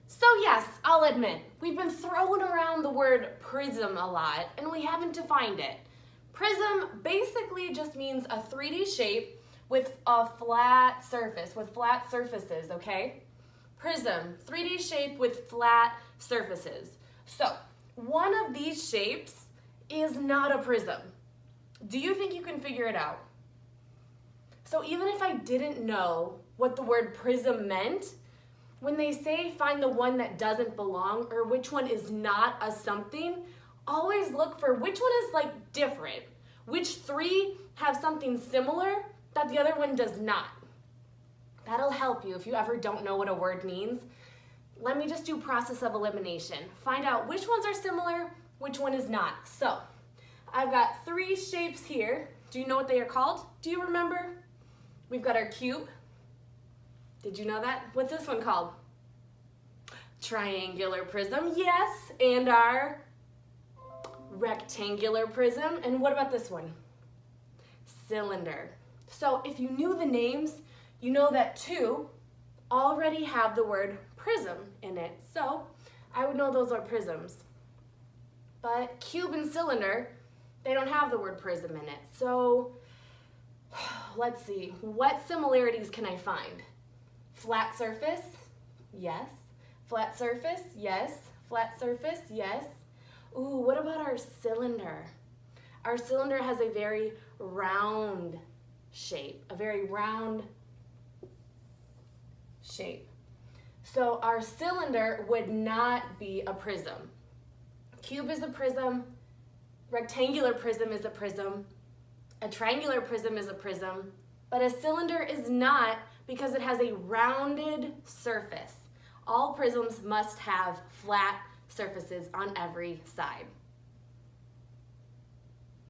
So yes, I'll admit, we've been throwing around the word prism a lot and we haven't defined it. Prism basically just means a 3D shape with a flat surface, with flat surfaces, okay? Prism, 3D shape with flat surfaces. So, one of these shapes is not a prism. Do you think you can figure it out? So even if I didn't know what the word prism meant, when they say find the one that doesn't belong or which one is not a something, always look for which one is like different. Which three have something similar that the other one does not. That'll help you if you ever don't know what a word means. Let me just do process of elimination. Find out which ones are similar, which one is not. So I've got three shapes here. Do you know what they are called? Do you remember? We've got our cube. Did you know that? What's this one called? Triangular prism, yes. And our rectangular prism. And what about this one? Cylinder. So if you knew the names, you know that two already have the word prism in it. So I would know those are prisms. But cube and cylinder, they don't have the word prism in it. So let's see, what similarities can I find? Flat surface, yes. Flat surface, yes. Flat surface, yes. Ooh, what about our cylinder? Our cylinder has a very round shape, a very round shape. So our cylinder would not be a prism. Cube is a prism, rectangular prism is a prism, a triangular prism is a prism, but a cylinder is not because it has a rounded surface. All prisms must have flat surfaces on every side.